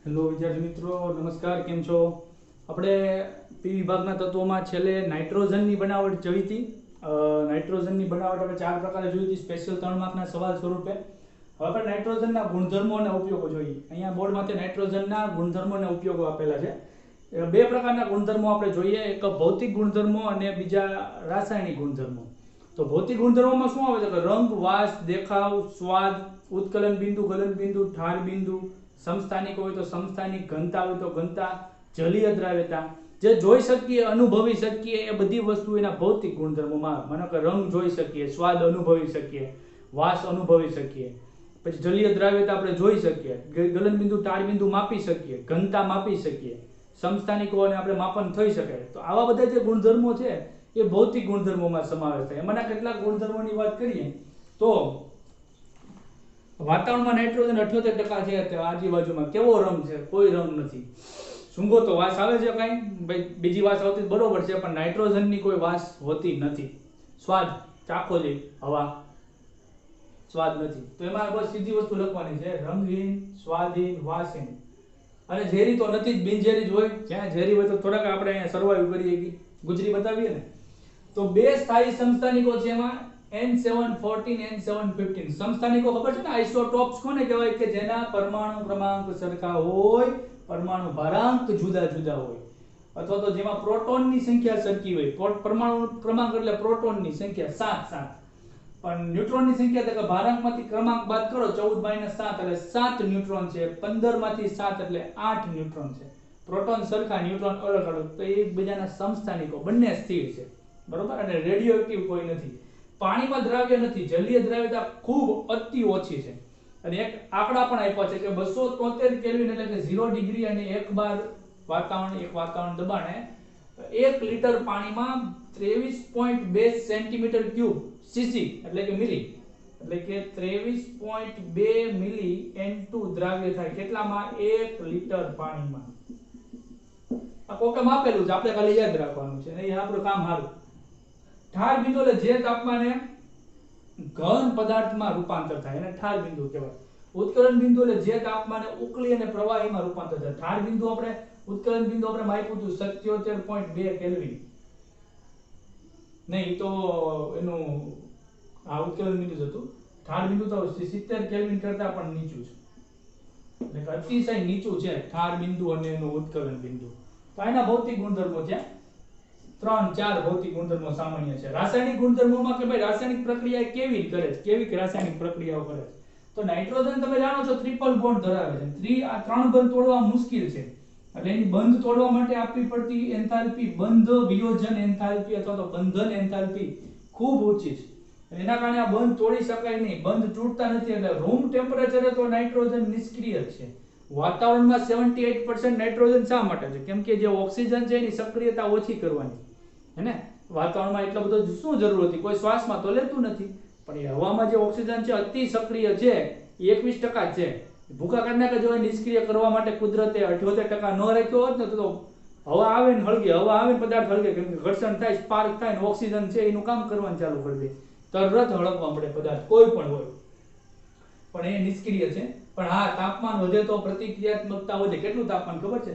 Hello વિદ્યાર્થી મિત્રો, નમસ્કાર. કેમ છો? આપણે પી વિભાગના તત્વોમાં છેલ્લે નાઇટ્રોજનની બનાવટ જોઈ હતી. નાઇટ્રોજનની બનાવટ આપણે 4 પ્રકારે જોઈ હતી, સ્પેશિયલ 3 માર્કના સવાલ સ્વરૂપે. હવે આપણે નાઇટ્રોજનના ગુણધર્મો અને ઉપયોગો જોઈએ. અહીંયા બોર્ડમાંથી નાઇટ્રોજનના ગુણધર્મો અને ઉપયોગો આપેલા છે. બે પ્રકારના ગુણધર્મો આપણે જોઈએ, એક ભૌતિક ગુણધર્મો અને બીજા રાસાયણિક ગુણધર્મો. તો ભૌતિક ગુણધર્મોમાં શું આવે છે કે રંગ, વાસ, દેખાવ, સ્વાદ, ઉત્કલન બિંદુ, ગલન બિંદુ, ઠાર બિંદુ, સમસ્થાનિક હોય તો સમસ્થાનિક, ઘનતા હોય તો ઘનતા, જલીય દ્રાવ્યતા, જે જોઈ શકીએ, અનુભવી શકીએ, એ બધી વસ્તુ એના ભૌતિક ગુણધર્મોમાં આવે. માનો કે રંગ જોઈ શકીએ, સ્વાદ અનુભવી શકીએ, વાસ અનુભવી શકીએ, પછી જલીય દ્રાવ્યતા આપણે જોઈ શકીએ, ગલન બિંદુ, ટાળ બિંદુ માપી શકીએ, ઘનતા માપી શકીએ, સમસ્થાનિકોને આપણે માપન થઈ શકે. તો આવા બધા જે ગુણધર્મો છે એ ભૌતિક ગુણધર્મોમાં સમાવેશ થાય. એમાંના કેટલાક ગુણધર્મોની વાત કરીએ તો વાતાવરણમાં નાઇટ્રોજન 78% છે. આજુબાજુમાં કેવો રંગ છે? કોઈ રંગ નથી. સૂંઘો તો વાસ આવે છે કાંઈ? ભાઈ બીજી વાસ આવતી બરોબર છે, પણ નાઇટ્રોજનની કોઈ વાસ હોતી નથી. સ્વાદ ચાખો છે, હવા સ્વાદ નથી. તો એમાં બસ સીધી વસ્તુ લખવાની છે, રંગહીન, સ્વાદહીન, વાસહીન. અને ઝેરી તો નથી જ, બિનઝેરી જ હોય. જ્યાં ઝેરી હોય તો થોડાક આપણે અહીંયા સર્વાઈવ કરીએ કે ગુજરી બતાવીએ ને. તો બે સ્થાયી સમસ્થાનિકો છે એમાં N714 N715. સમસ્થાનિકો ખબર છે ને, આઇસોટોપ્સ કોને કહેવાય? કે જેના પરમાણુ ક્રમાંક સરખા હોય, પરમાણુ ભારાંક જુદા જુદા હોય, અથવા તો જેમાં પ્રોટોનની સંખ્યા સરખી હોય. પરમાણુ ક્રમાંક એટલે પ્રોટોનની સંખ્યા 7 7, પણ ન્યુટ્રોનની સંખ્યા એટલે ભારાંકમાંથી ક્રમાંક બાદ કરો 14 - 7 એટલે 7 ન્યુટ્રોન છે. 15 માંથી 7 એટલે 8 ન્યુટ્રોન છે. પ્રોટોન સરખા, ન્યુટ્રોન અલગ અલગ, તો એકબીજાના સમસ્થાનિકો, બંને સ્થિર છે, બરોબર. અને રેડિયો એક્ટિવ કોઈ નથી. પાણીમાં દ્રાવ્ય નથી, જલીય દ્રાવ્યતા ખૂબ અતિ ઓછી છે. અને એક આંકડા પણ આપ્યા છે કે 273 કેલ્વિન એટલે કે 0 ડિગ્રી અને 1 બાર વાતાવરણ દબાણે 1 લિટર પાણીમાં 23.2 સેન્ટીમીટર ક્યુબ સીસી એટલે કે મિલી, એટલે કે 23.2 મિલી N2 દ્રાવ્ય થાય. કેટલામાં? 1 લિટર પાણીમાં. આ કોકે માપેલું છે, આપણે ખાલી યાદ રાખવાનું છે, એ આપણું કામ સારું. ઠાર બિંદુ એટલે જે તાપમાને ઘન પદાર્થમાં રૂપાંતર થાય એને ઠાર બિંદુ કહેવાય. ઉત્કલન બિંદુ એટલે જે તાપમાને ઉકળી અને પ્રવાહીમાં રૂપાંતર થાય. ઠાર બિંદુ આપણે ઉત્કલન બિંદુ આપણે માપ્યું હતું 77.2 કેલ્વિન. નહીં તો એનું આ ઉત્કલન બિંદુ જ હતું. ઠાર બિંદુ તો 70 કેલ્વિન કરતા પણ નીચું છે, એટલે કે અતિશય નીચું છે ઠાર બિંદુ અને એનું ઉત્કલન બિંદુ. તો એના ભૌતિક ગુણધર્મો છે 3 4 ભૌતિક ગુણધર્મો સામાન્ય છે. રાસાયણિક ગુણધર્મોમાં કે ભાઈ રાસાયણિક પ્રક્રિયા કેવી કરે છે, કેવી રાસાયણિક પ્રક્રિયાઓ કરે છે. તો નાઇટ્રોજન તમે જાણો છો ટ્રિપલ બોન્ડ ધરાવે છે. આ 3 બંધ તોડવા મુશ્કેલ છે, એટલે એની બંધ તોડવા માટે આપવી પડતી એન્થાલ્પી, બંધ વિયોજન એન્થાલ્પી અથવા તો બંધન એન્થાલ્પી ખૂબ ઊંચી છે. એના કારણે આ બંધ તોડી શકાય નહીં, બંધ તૂટતા નથી. એટલે રૂમ ટેમ્પરેચરે તો નાઇટ્રોજન નિષ્ક્રિય છે. વાતાવરણમાં 78% નાઇટ્રોજન શા માટે છે? કેમ કે જે ઓક્સિજન છે એની સક્રિયતા ઓછી કરવાની, હેને. વાતાવરણમાં એટલો બધો શું જરૂર હતી? કોઈ શ્વાસમાં તો લેતું નથી, પણ એ હવામાં જે ઓક્સિજન છે અતિ સક્રિય છે, 21% છે. ભૂખા કાઢી નાખે. જો નિષ્ક્રિય કરવા માટે કુદરતે 78% ન રાખ્યો હોત ને તો હવા આવે ને હળગે, હવા આવે ને પદાર્થ હળગે, કેમ કે ઘર્ષણ થાય, સ્પાર્ક થાય ને ઓક્સિજન છે એનું કામ કરવાનું ચાલુ કરી દે, તરત હળગવા મળે પદાર્થ કોઈ પણ હોય. પણ એ નિષ્ક્રિય છે. પણ હા, તાપમાન વધે તો પ્રતિક્રિયાત્મકતા વધે. કેટલું તાપમાન ખબર છે?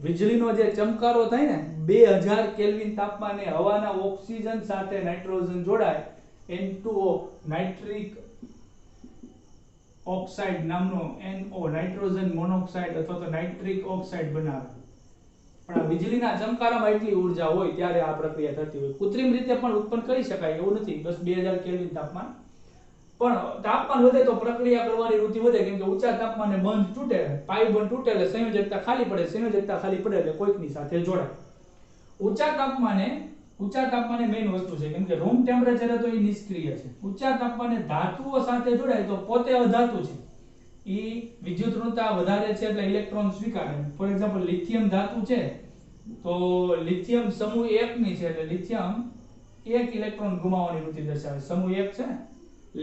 વીજળીનો જે ચમકારો થાય ને 2000 કેલ્વિન તાપમાને હવાના ઓક્સિજન સાથે નાઇટ્રોજન જોડાય, N2O નાઇટ્રિક ઓક્સાઇડ નામનો NO નાઇટ્રોજન મોનોક્સાઇડ અથવા તો નાઇટ્રિક ઓક્સાઇડ બનાવે. પણ આ વીજળીના ચમકારામાં એટલી ઊર્જા હોય ત્યારે આ પ્રક્રિયા થતી હોય. કૃત્રિમ રીતે પણ ઉત્પન્ન કરી શકાય એવું નથી, બસ 2000 કેલ્વિન તાપમાન. પણ તાપમાન વધે તો પ્રક્રિયા કરવાની રુચિ વધે, કેમ કે ઊંચા તાપમાને બંધ તૂટે, પાઇપ બંધ તૂટે એટલે સંયોજકતા ખાલી પડે, સંયોજકતા ખાલી પડે એટલે કોઈકની સાથે જોડાય. ઊંચા તાપમાને મેઇન વસ્તુ છે, કેમ કે રૂમ ટેમ્પરેચરે તો એ નિષ્ક્રિય છે. ઊંચા તાપમાને ધાતુઓ સાથે જોડાય તો પોતે અધાતુ છે, એ વિદ્યુત ઋણતા વધારે છે એટલે ઇલેક્ટ્રોન સ્વીકારે. ફોર એક્ઝામ્પલ લિથિયમ ધાતુ છે, તો લિથિયમ સમૂહ 1 ની છે, એટલે લિથિયમ 1 ઇલેક્ટ્રોન ગુમાવવાની વૃત્તિ દર્શાવે. સમૂહ 1 છે ને,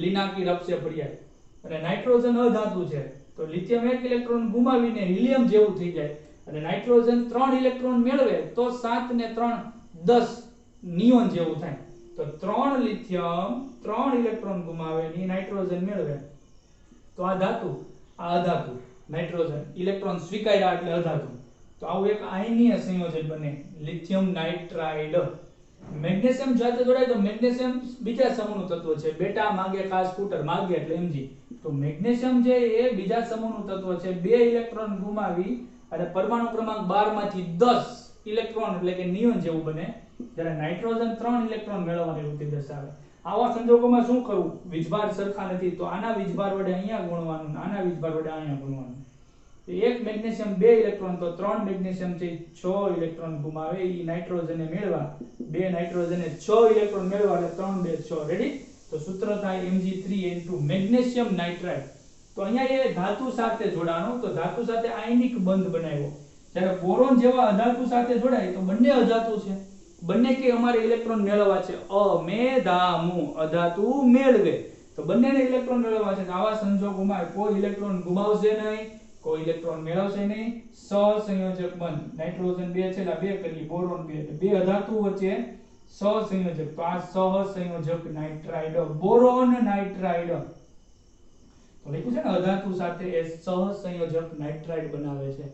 લિનાકી રપસે પર્યાય. અને નાઇટ્રોજન અધાતુ છે, તો લિથિયમ 1 ઇલેક્ટ્રોન ગુમાવીને હિલિયમ જેવું થઈ જાય, અને નાઇટ્રોજન 3 ઇલેક્ટ્રોન મેળવે તો 7 ને 3 10 નિયોન જેવું થાય. તો 3 લિથિયમ 3 ઇલેક્ટ્રોન ગુમાવે ને નાઇટ્રોજન મેળવે, તો આ ધાતુ, આ અધાતુ. નાઇટ્રોજન, ઇલેક્ટ્રોન સ્વીકાર્યા એટલે અધાતુ. તો આવું એક આયનીય સંયોજન બને લિથિયમ નાઇટ્રાઇડ. મેગ્નેશિયમ સાથે જોડાય તો મેગ્નેશિયમ બીજા સમૂહનું તત્વ છે. બેટા માગે ખાસ સ્કૂટર, માગે એટલે Mg. તો મેગ્નેશિયમ છે એ બીજા સમૂહનું તત્વ છે. 2 ઇલેક્ટ્રોન ગુમાવી અને પરમાણુ ક્રમાંક 12 માંથી 10 ઇલેક્ટ્રોન એટલે કે નિયોન જેવું બને. જ્યારે નાઇટ્રોજન 3 ઇલેક્ટ્રોન મેળવવાની વૃત્તિ દર્શાવે. આવા સંજોગોમાં શું કરવું? વીજભાર સરખા નથી તો આના વીજભાર વડે અહીંયા ગુણવાનું, આના વીજભાર વડે અહીંયા ગુણવાનું. એક મેગ્નેશિયમ 2 ઇલેક્ટ્રોન તો 3 મેગ્નેશિયમ છે 6 ઇલેક્ટ્રોન ગુમાવે. ઈ નાઇટ્રોજને મેળવા 2 નાઇટ્રોજને 6 ઇલેક્ટ્રોન મેળવા એટલે 3 2 6. રેડી? તો સૂત્ર થાય Mg3N2 મેગ્નેશિયમ નાઇટ્રાઇડ. તો અહીંયા એ ધાતુ સાથે જોડાણો તો ધાતુ સાથે આયનિક બંધ બનાવ્યો. જ્યારે બોરોન જેવા અધાતુ સાથે જોડાય તો બંને અધાતુ છે. બંને કે અમારે ઇલેક્ટ્રોન મેળવવા છે. અમેધામુ અધાતુ મેળવે. તો બંનેને ઇલેક્ટ્રોન મેળવવા છે. આવા સંજોગોમાં કોઈ ઇલેક્ટ્રોન ગુમાવશે નહીં, કોઈ ઇલેક્ટ્રોન મેળવશે નહીં. સહસંયોજક બંધ. નાઇટ્રોજન 2 છે એટલે 2 કરીએ, બોરોન 2 એટલે 2 અધાતુ વચ્ચે સહસંયોજક. તો આ સહસંયોજક નાઇટ્રાઇડ, બોરોન નાઇટ્રાઇડ. તો લખ્યું છે ને અધાતુ સાથે એ સહસંયોજક નાઇટ્રાઇડ બનાવે છે.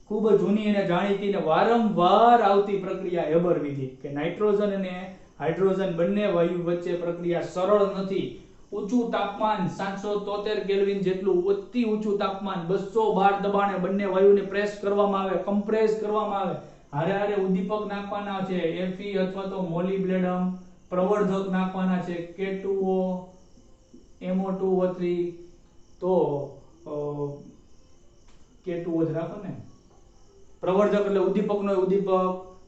ખૂબ જૂની અને જાણીતી અને વારંવાર આવતી પ્રક્રિયા હેબર વિધિ કે નાઇટ્રોજન અને હાઇડ્રોજન બંને વાયુ વચ્ચે પ્રક્રિયા સરળ નથી. ઊંચું તાપમાન 773 કેલ્વિન જેટલું અતિ ઊંચું તાપમાન 212 દબાણે બંને વાયુને પ્રેસ કરવામાં આવે, કમ્પ્રેસ કરવામાં આવે. હારે હારે ઉદ્દીપક નાખવાના છે Fe અથવા તો મોલિબ્લેડમ, પ્રવર્ધક નાખવાના છે K2O, MO2O3. તો K2O જ રાખો ને. પ્રવર્ધક એટલે ઉદ્દીપકનો ઉદ્દીપક,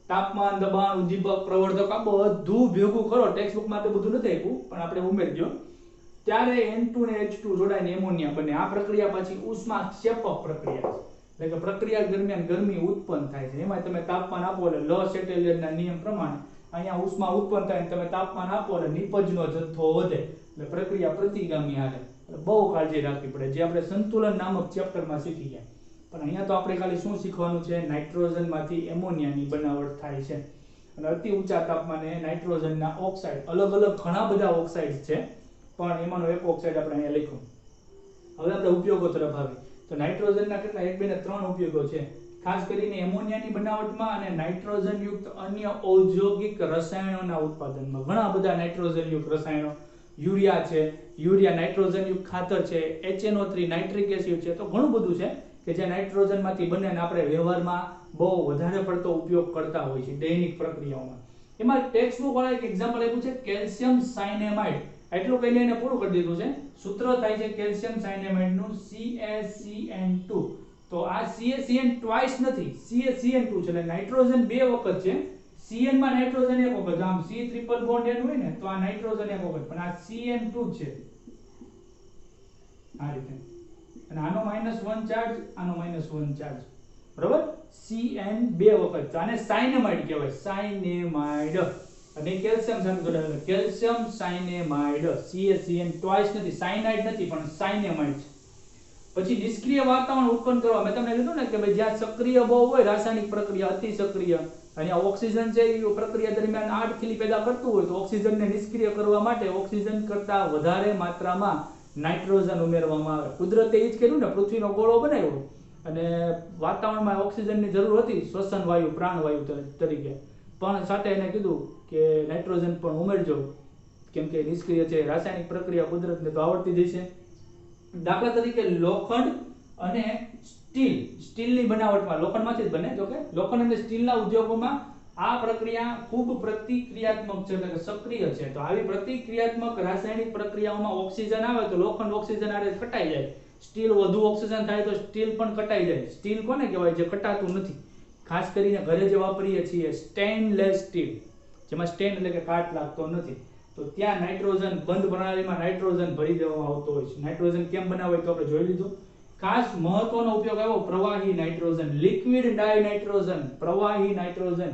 તાપમાન, દબાણ, ઉદ્દીપક, પ્રવર્ધક આ બધું ભેગું કરો. ટેક્સ્ટ બુકમાં તો બધું નથી આપ્યું પણ આપણે ઉમેરજો. ત્યારે N2 ને H2 જોડાઈને એમોનિયા બને. આ પ્રક્રિયા પછી ઉષ્માક્ષેપક પ્રક્રિયા છે. એટલે કે પ્રક્રિયા દરમિયાન ગરમી ઉત્પન્ન થાય છે. એમાં તમે તાપમાન આપો એટલે લ સેટેલિયરના નિયમ પ્રમાણે અહીંયા ઉષ્મા ઉત્પન્ન થાય. તમે તાપમાન આપો એટલે નિપજનો જથ્થો વધે. એટલે પ્રક્રિયા પ્રતિગામી હાલે. એટલે બહુ કાળજી રાખવી પડે, જે આપણે સંતુલન નામક ચેપ્ટરમાં શીખી ગયા. પણ અહીંયા તો આપણે ખાલી શું શીખવાનું છે? નાઇટ્રોજનમાંથી એમોનિયાની બનાવટ થાય છે. અને અતિ ઊંચા તાપમાને નાઇટ્રોજનના ઓક્સાઇડ, અલગ અલગ ઘણા બધા ઓક્સાઇડ છે પણ એમાંનો એક ઓક્સાઇડ આપણે અહીંયા લખ્યું. હવે આપણે ઉપયોગો તરફ આવી તો નાઇટ્રોજનના કેટલા 1 2 ને 3 ઉપયોગો છે. ખાસ કરીને એમોનિયાની બનાવટમાં અને નાઇટ્રોજન યુક્ત અન્ય ઔદ્યોગિક રસાયણોના ઉત્પાદનમાં. ઘણા બધા નાઇટ્રોજન યુક્ત રસાયણો, યુરિયા છે, યુરિયા નાઇટ્રોજન યુક્ત ખાતર છે, HNO3 નાઇટ્રિક એસિડ છે. તો ઘણું બધું છે કે જે નાઇટ્રોજનમાંથી બને અને આપણે વ્યવહારમાં બહુ વધારે પડતો ઉપયોગ કરતા હોય છે દૈનિક પ્રક્રિયાઓમાં. એમાં ટેક્સ્ટ બુક વાળા એક એક્ઝામ્પલ આપ્યું છે કેલ્શિયમ સાયનેમાઇડ. એટલું કહીને એને પૂરું કરી દીધું છે. સૂત્ર થાય છે કેલ્શિયમ સાયનેમાઇડ નું CaCN2. તો આ CaCN ટ્વાઇસ નથી, CaCN2 છે. એટલે નાઇટ્રોજન 2 વખત છે. Cn માં નાઇટ્રોજન એક વખત. આમ C ટ્રિપલ બોન્ડ N હોય ને તો આ નાઇટ્રોજન એક વખત, પણ આ CN2 છે. આ રીતે. અને આનો -1 ચાર્જ, આનો -1 ચાર્જ. બરોબર? Cn 2 વખત. આને સાયનેમાઇડ કહેવાય, સાયનેમાઇડ. અને કેલ્શિયમ સાથે જોડાયેલો કેલ્શિયમ સાયનેમાઇડ. CaCN ટ્વાઇસ નથી, સાયનાઇડ નથી પણ સાયનેમાઇડ છે. પછી નિષ્ક્રિય વાતાવરણ ઉત્પન્ન કરવા મેં તમને કીધું ને કે ભાઈ જ્યાં સક્રિય બહુ હોય રાસાયણિક પ્રક્રિયા, અતિ સક્રિય, અને ઓક્સિજન છે એ પ્રક્રિયા દરમિયાન 8 ખીલી પેદા કરતું હોય તો ઓક્સિજનને નિષ્ક્રિય કરવા માટે ઓક્સિજન કરતા વધારે માત્રામાં નાઇટ્રોજન ઉમેરવામાં આવે. કુદરતે એ જ કર્યું ને, પૃથ્વીનો ગોળો બનાવ્યો અને વાતાવરણમાં ઓક્સિજનની જરૂર હતી શ્વસન વાયુ, પ્રાણવાયુ તરીકે, પણ સાથે એને કીધું કે નાઇટ્રોજન પણ ઉમેરજો કેમ કે નિષ્ક્રિય છે. રાસાયણિક પ્રક્રિયા કુદરતને તો આવડતી જ છે. દાખલા તરીકે લોખંડ અને સ્ટીલની બનાવટમાં, લોખંડમાંથી જ બને જો કે લોખંડ અને સ્ટીલના ઉદ્યોગોમાં આ પ્રક્રિયા ખૂબ પ્રતિક્રિયાત્મક છે, એટલે કે સક્રિય છે. તો આવી પ્રતિક્રિયાત્મક રાસાયણિક પ્રક્રિયાઓમાં ઓક્સિજન આવે તો લોખંડ ઓક્સિજન આરે કટાઈ જાય. સ્ટીલ વધુ ઓક્સિજન થાય તો સ્ટીલ પણ કટાઈ જાય. સ્ટીલ કોને કહેવાય? જે કટાતું નથી. ખાસ કરીને ઘરે જે વાપરીએ છીએ સ્ટેનલેસ સ્ટીલ, જેમાં સ્ટેન એટલે કે કાટ લાગતો નથી. તો ત્યાં નાઇટ્રોજન, બંધ પ્રણાલીમાં નાઇટ્રોજન ભરી દેવામાં આવતો હોય છે. નાઇટ્રોજન કેમ બનાવાય તો આપણે જોઈ લીધું. ખાસ મહત્વનો ઉપયોગ આવ્યો પ્રવાહી નાઇટ્રોજન, લિક્વિડ ડાયનાઇટ્રોજન, પ્રવાહી નાઇટ્રોજન.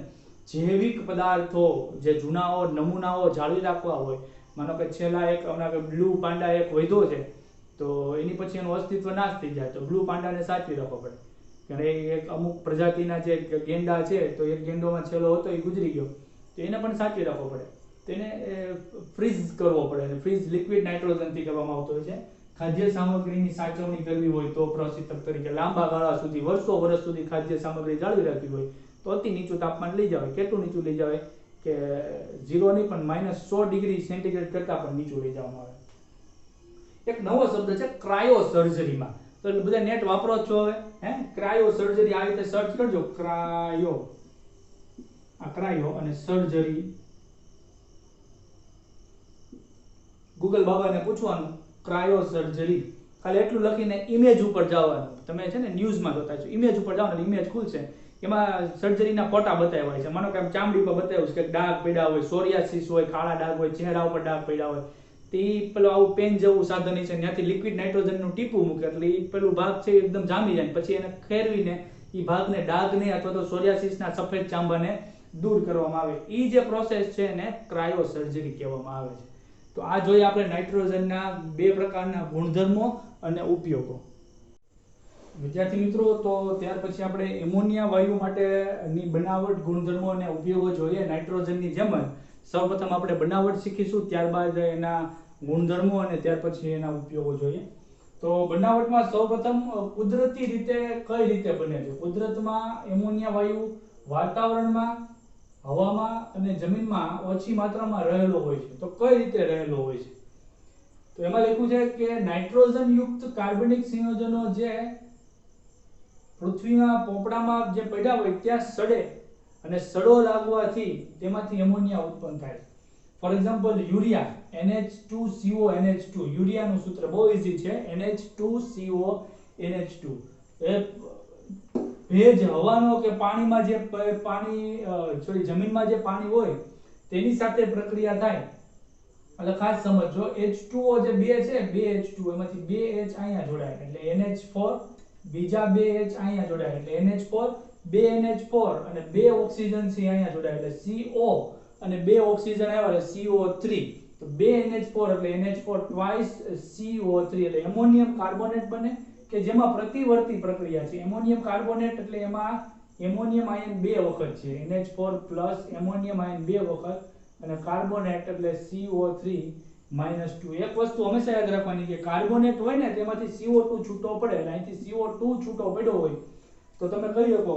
જૈવિક પદાર્થો જે જૂનાઓ નમૂનાઓ જાળવી રાખવા હોય, માનો કે છેલ્લા એક બ્લુ પાંડા એક વધ્યો છે તો એની પછી એનું અસ્તિત્વ નાશ થઈ જાય તો બ્લુ પાંડાને સાચવી રાખવો પડે. કારણ એક અમુક પ્રજાતિના જે ગેંડા છે તો એક ગેંડોમાં છેલ્લો હતો એ ગુજરી ગયો તો એને પણ સાચવી રાખવો પડે. તેને ફ્રીઝ કરવો પડે અને ફ્રીઝ લિક્વિડ નાઇટ્રોજનથી કરવામાં આવતો હોય છે. ખાદ્ય સામગ્રીની સાચવણી કરવી હોય તો પ્રશીતક તરીકે લાંબા ગાળા સુધી વર્ષો સુધી ખાદ્ય સામગ્રી જાળવી રાખવી હોય તો અતિ નીચું તાપમાન લઈ જવાય. કેટલું નીચું લઈ જવાય કે 0 નહીં પણ -100 ડિગ્રી સેન્ટીગ્રેડ કરતાં પણ નીચું લઈ જવામાં આવે. એક નવો શબ્દ છે ક્રાયો સર્જરીમાં. તો બધા નેટ વાપરો છો હવે ક્રાયો સર્જરી આ રીતે સર્ચ કરજો. ક્રાયો અને સર્જરી. ગૂગલ બાબાને પૂછવાનું ક્રાયો સર્જરી, ખાલી એટલું લખીને ઇમેજ ઉપર જવાનું. તમે છે ને ન્યૂઝમાં જોતા છો, ઇમેજ ઉપર જાવ એટલે ઇમેજ ખુલશે, એમાં સર્જરીના ફોટા બતાવ્યા હોય છે. માનો કે આમ ચામડી પર બતાવ્યું છે કે ડાઘ પડ્યા હોય, સોરિયાસિસ હોય, કાળા ડાઘ હોય, ચહેરા ઉપર ડાઘ પડ્યા હોય, તે પેલું આવું પેન જેવું સાધન છે, ત્યાંથી લિક્વિડ નાઇટ્રોજનનું ટીપું મૂકે એટલે એ પેલું ભાગ છે એકદમ જામી જાય, પછી એને ખેરવીને એ ભાગને ડાઘને અથવા તો સોરિયાસિસના સફેદ ચાંબાને દૂર કરવામાં આવે. એ જે પ્રોસેસ છે એને ક્રાયો સર્જરી કહેવામાં આવે છે. તો આ જોઈએ આપણે નાઇટ્રોજનના બે પ્રકારના ગુણધર્મો અને ઉપયોગો. વિદ્યાર્થી મિત્રો, તો ત્યાર પછી આપણે એમોનિયા વાયુ માટેની બનાવટ, ગુણધર્મો અને ઉપયોગો જોઈએ. નાઇટ્રોજનની જેમ જ સૌપ્રથમ આપણે બનાવટ શીખીશું, ત્યારબાદ એના ગુણધર્મો અને ત્યાર પછી એના ઉપયોગો જોઈએ. તો બનાવટમાં સૌપ્રથમ કુદરતી રીતે કઈ રીતે બને છે. કુદરતમાં એમોનિયા વાયુ વાતાવરણમાં, હવામાં અને જમીનમાં ઓછી માત્રામાં રહેલો હોય છે. તો કઈ રીતે રહેલો હોય છે? તો એમાં લખ્યું છે કે નાઇટ્રોજન યુક્ત કાર્બનિક સંયોજનો જે પૃથ્વીના પોપડામાં જે પડ્યા હોય ત્યાં સડે અને સડો લાગવાથી તેમાંથી એમોનિયા ઉત્પન્ન થાય. For example urea, NH2CO NH2. યુરિયાનું સૂત્ર બહુ ઈઝી છે, NH2CO NH2. એ ભેજ હવાનો કે પાણીમાં જે જમીનમાં જે પાણી હોય તેની સાથે પ્રક્રિયા થાય એટલે ખાસ સમજો. H2O જે બે છે, બે H2 એમાંથી બે H અહીંયા જોડાય એટલે NH4, બીજા બે H અહીંયા જોડાય એટલે NH4, બે NH4 અને બે ઓક્સિજન છે અહીંયા જોડાય એટલે CO અને બે ઓક્સિજન આવ્યા એટલે CO3. તો બે NH4 એટલે NH4 twice CO3 એટલે એમોનિયમ કાર્બોનેટ બને કે જેમાં પ્રતિવર્તી પ્રક્રિયા છે. એમોનિયમ કાર્બોનેટ એટલે એમાં એમોનિયમ આયન બે વખત છે, NH4+ એમોનિયમ આયન બે વખત, અને કાર્બોનેટ એટલે CO3-2. એક વસ્તુ હંમેશા યાદ રાખવાની કે કાર્બોનેટ હોય ને તેમાંથી CO2 છૂટો પડે એટલે અહીંથી CO2 છૂટો પડ્યો હોય તો તમે કહી શકો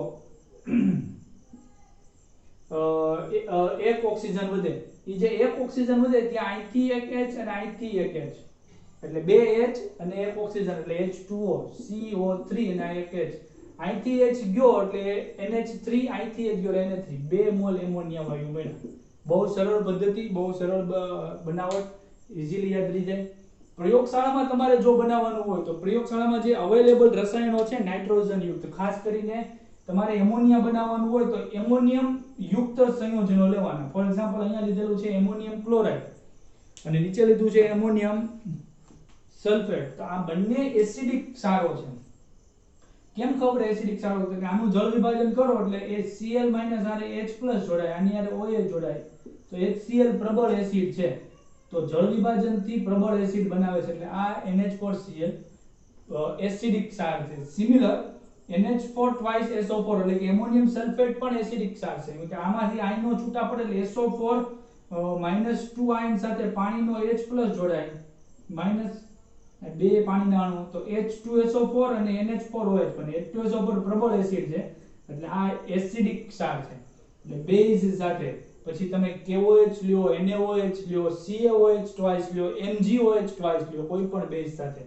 એક ઓક્સિજન વધે. એ જે એક ઓક્સિજન વધે ત્યાં અહીંથી એક H અને અહીંથી એક H એટલે બે H અને એક ઓક્સિજન એટલે H2O, CO3 અને એક H. અહીંથી H ગયો એટલે NH3, અહીંથી H ગયો એટલે NH3. 2 મોલ એમોનિયા વાયુ મળ્યા. બહુ સરળ પદ્ધતિ, બહુ સરળ બનાવટ, ઈઝીલી યાદ રહી જાય. પ્રયોગશાળામાં તમારે જો બનાવવાનું હોય તો પ્રયોગશાળામાં જે અવેલેબલ રસાયણો છે નાઇટ્રોજન યુક્ત, ખાસ કરીને તમારે એમોનિયા બનાવવાનું હોય તો એમોનિયમ યુક્ત સંયોજનો લેવાના. ફોર એક્ઝામ્પલ અહીંયા લીધેલું છે એમોનિયમ ક્લોરાઇડ અને નીચે લીધું છે એમોનિયમ સલ્ફેટ. તો આ બંને એસિડિક ક્ષારો છે. કેમ ખબર એસિડિક ક્ષારો? તો કે આનું જળ વિભાજન કરો એટલે એ Cl- આને H+ જોડાય, આની હારે OH જોડાય તો HCl પ્રબળ એસિડ છે. તો જળ વિભાજનથી પ્રબળ એસિડ બનાવે છે એટલે આ NH4Cl એસિડિક ક્ષાર છે. સિમિલર NH4 twice SO4 એટલે કે એમોનિયમ સલ્ફેટ પણ એસિડિક ક્ષાર છે. એટલે આમાંથી આયનો છૂટા પડે એટલે SO4 -2 આયન સાથે પાણીનો H+ જોડાય, માઈનસ બે પાણીના અણુ તો H2SO4 અને NH4OH બને. H2SO4 પ્રબળ એસિડ છે એટલે આ એસિડિક ક્ષાર છે. એટલે બેઝ સાથે પછી તમે KOH લ્યો, NaOH લ્યો, CaOH twice લ્યો, MgOH twice લ્યો, કોઈ પણ બેઝ સાથે.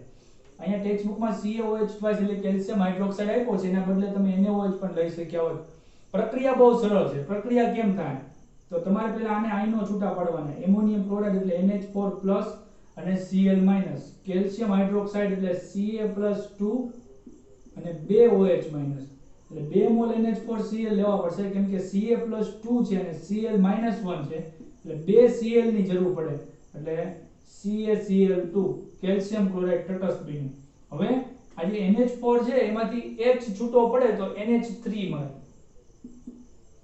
અહીંયા ટેક્સ્ટ બુકમાં CaOH twice એટલે કેલ્શિયમ હાઇડ્રોક્સાઇડ આપ્યો છે, એના બદલે તમે NaOH પણ લઈ શક્યા હોત. પ્રક્રિયા બહુ સરળ છે. પ્રક્રિયા કેમ થાય? તો તમારે પહેલા આને આયનો છૂટા પાડવાના. એમોનિયમ ક્લોરાઇડ એટલે NH4+ અને Cl-, કેલ્શિયમ હાઇડ્રોક્સાઇડ એટલે Ca+2 અને 2 OH- એટલે 2 મોલ NH4Cl લેવા પડશે કેમ કે Ca+2 છે અને Cl-1 છે એટલે 2 Cl ની જરૂર પડે એટલે CaCl2 કેલ્શિયમ ક્લોરાઇડ તટસ્થ બન્યું. હવે આ જે NH4 છે એમાંથી H છૂટો પડે તો NH3 મળે.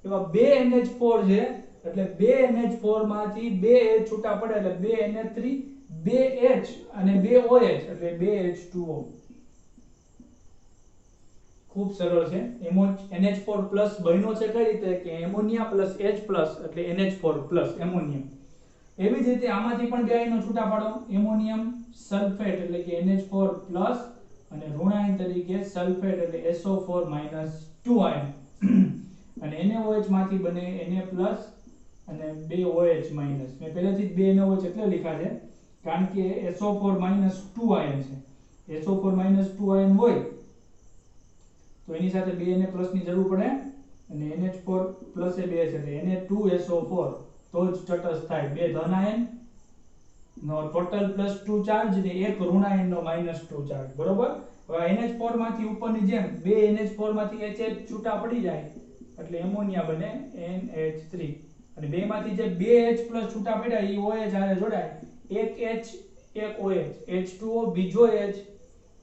એવા 2 NH4 છે એટલે 2 NH4 માંથી 2 H છૂટા પડે એટલે 2 NH3, 2 H અને 2 OH એટલે 2 H2O. ખૂબ સરળ છે. NH4+ બન્યો છે કઈ રીતે કે એમોનિયા + H+ એટલે NH4+ એમોનિયમ. એવી જ રીતે આમાંથી પણ બે આયનો છૂટા પાડો, એમોનિયમ સલ્ફેટ એટલે કે NH4 પ્લસ અને ઋણાયન તરીકે સલ્ફેટ એટલે SO4 માઈનસ 2 આયન અને NaOH માંથી બને Na પ્લસ અને 2 OH માઈનસ. મેં પહેલેથી જ 2 NaOH એટલે લખ્યા છે કારણ કે SO4 માઈનસ 2 આયન છે. SO4 માઈનસ 2 આયન હોય તો એની સાથે 2 Na પ્લસ ની જરૂર પડે અને NH4 પ્લસ એ 2 છે એટલે Na2SO4 તો જ તટસ્થ થાય. 2 ધન આયન નો ટોટલ +2 ચાર્જ ને એક ઋણાયન નો -2 ચાર્જ. બરોબર. હવે NH4 માંથી ઉપરની જેમ 2 NH4 માંથી HH છૂટા પડી જાય એટલે એમોનિયા બને NH3 અને બે માંથી જે 2H+ છૂટા પડ્યા ઈ OH હારે જોડાય એક H એક OH H2O બીજો H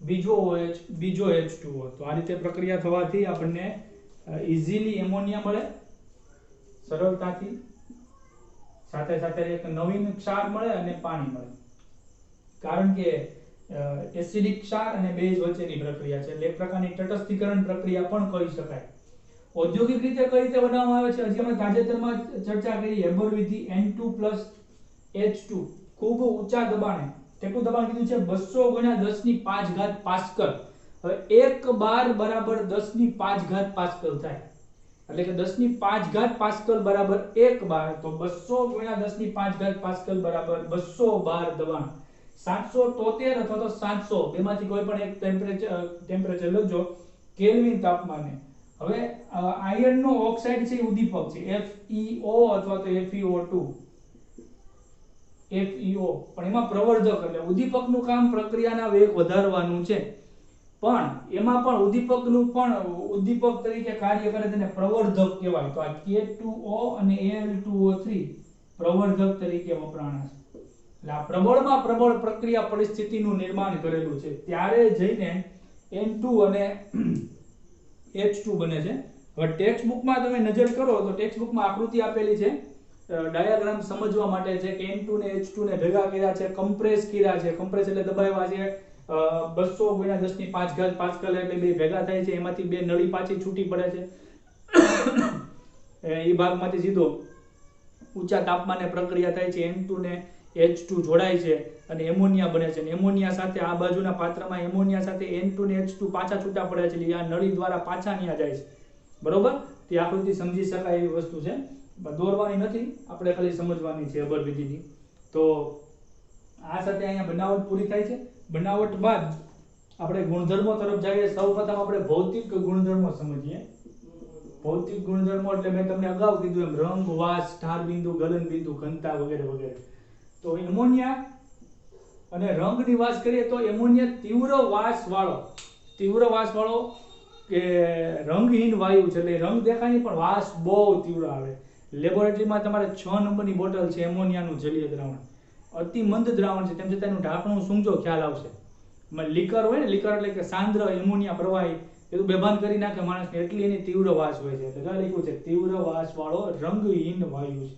બીજો OH બીજો H2O. તો આ રીતે પ્રક્રિયા થવાથી આપણને ઈઝીલી એમોનિયા મળે સરળતાથી, સાથે સાથે એક નવીન ક્ષાર મળે અને પાણી મળે કારણ કે એસિડિક ક્ષાર અને બેઝ વચ્ચેની પ્રક્રિયા છે એટલે એક પ્રકારની તટસ્થીકરણ પ્રક્રિયા પણ કહી શકાય. ઔદ્યોગિક રીતે કઈ રીતે બનાવવામાં આવે છે હજી અમે તાજેતરમાં ચર્ચા કરી હેબર વિધિ N2+H2 ખૂબ ઊંચા દબાણે. કેટલું દબાણ કીધું છે 200 × 10⁵ પાસ્કલ. હવે 1 બાર બરાબર 10⁵ પાસ્કલ થાય એટલે કે 10⁵ પાસ્કલ બરાબર 1 બાર તો 200 × 10⁵ પાસ્કલ બરાબર 200 બાર દબાણ. 773 અથવા તો 700 બેમાંથી કોઈ પણ એક ટેમ્પરેચર લખજો કેલ્વિન તાપમાને. હવે આયર્નનો ઓક્સાઇડ છે ઉદ્દીપક છે FeO અથવા તો FeO2 FeO પણ એમાં પ્રવર્ધક એટલે ઉદ્દીપકનું કામ પ્રક્રિયાના વેગ વધારવાનું છે પણ એમાં પણ ઉદ્દીપકનું પણ ઉદ્દીપક તરીકે કાર્ય કરે તેને પ્રવર્ધક કહેવાય. તો આ K2O અને Al2O3 પ્રવર્ધક તરીકે વપરાણા છે. એટલે આ પ્રબળમાં પ્રબળ પ્રક્રિયા પરિસ્થિતિનું નિર્માણ કરેલું છે ત્યારે જઈને N2 અને H2 બને છે. હવે ટેક્સ્ટ બુકમાં તમે નજર કરો તો ટેક્સ્ટ બુકમાં આકૃતિ આપેલી છે ડાયાગ્રામ સમજવા માટે છે કે N2 ને H2 ને ભેગા કર્યા છે, કમ્પ્રેસ કર્યા છે. કમ્પ્રેસ એટલે દબાવ્યા છે 200 × 10⁵ પાસ્કલ એટલે બે ભેગા થાય છે એમાંથી બે નળી પાછી છૂટી પડે છે એ ભાગમાંથી સીધો ઊંચા તાપમાને પ્રક્રિયા થાય છે N2 ને H2 જોડાય છે અને એમોનિયા બને છે અને એમોનિયા સાથે આ બાજુના પાત્રમાં એમોનિયા સાથે N2 ને H2 પાછા છૂટા પડે છે એટલે આ નળી દ્વારા પાછા ન્યા જાય છે. બરોબર. તે આકૃતિ સમજી શકાય એવી વસ્તુ છે, દોરવાની નથી, આપણે ખાલી સમજવાની છે હબર વિધિની. તો આ સાથે અહીંયા બનાવટ પૂરી થાય છે. બનાવટ બાદ આપણે ગુણધર્મો તરફ જઈએ. સૌપ્રથમ આપણે ભૌતિક ગુણધર્મો સમજીએ. ભૌતિક ગુણધર્મો એટલે મેં તમને અગાઉ કીધું એમ રંગ, વાસ, ઢાર બિંદુ, ગલન બિંદુ, ઘનતા વગેરે વગેરે. તો એમોનિયા અને રંગની વાત કરીએ તો એમોનિયા તીવ્ર વાસ વાળો કે રંગહીન વાયુ છે એટલે રંગ દેખાય નહીં પણ વાસ બહુ તીવ્ર આવે. લેબોરેટરીમાં તમારે 6 નંબરની બોટલ છે એમોનિયાનું જલીય દ્રાવણ, અતિ મંદ દ્રાવણ છે તેમ છતાં એનું ઢાંકણું સૂંઘજો ખ્યાલ આવશે. લીકર હોય ને, લીકર એટલે કે સાંદ્ર એમોનિયા પ્રવાહી એ તો બેભાન કરી નાખે માણસને એટલી એની તીવ્ર વાસ હોય છે. એટલે લખ્યું છે તીવ્ર વાસ વાળો રંગહીન વાયુ છે.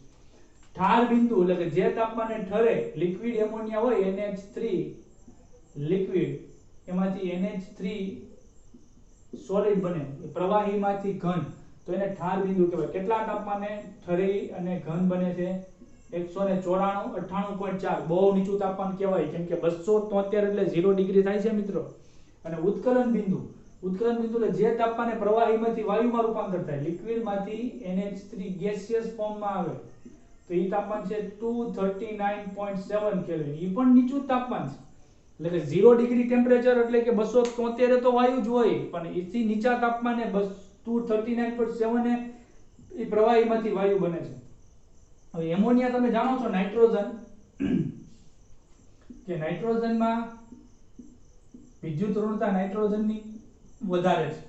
ઠાર બિંદુ એટલે કે જે તાપમાને ઠરે લિક્વિડ એમોનિયા હોય NH3 લિક્વિડ એમાંથી NH3 સોલિડ બને પ્રવાહીમાંથી ઘન તો એને ઠાર બિંદુ કહેવાય. કેટલા તાપમાને ઠરી અને ઘન બને છે 194 98.4 બહુ નીચું તાપમાન કહેવાય કેમ કે 273 એટલે 0 ડિગ્રી થાય છે મિત્રો. અને ઉત્કલન બિંદુ એટલે જે તાપમાને પ્રવાહીમાંથી વાયુમાં રૂપાંતર થાય લિક્વિડમાંથી NH3 ગેસિયસ ફોર્મમાં આવે તો ઈ તાપમાન છે 239.7 કેલ્વિન. ઈ પણ નીચું તાપમાન છે એટલે કે 0 ડિગ્રી ટેમ્પરેચર એટલે કે 273 તો વાયુ જ હોય પણ એથી નીચા તાપમાને 239.7 એ પ્રવાહીમાંથી વાયુ બને છે. હવે એમોનિયા તમે જાણો છો નાઇટ્રોજન કે નાઇટ્રોજનમાં વિદ્યુત ઋણતા નાઇટ્રોજનની વધારે છે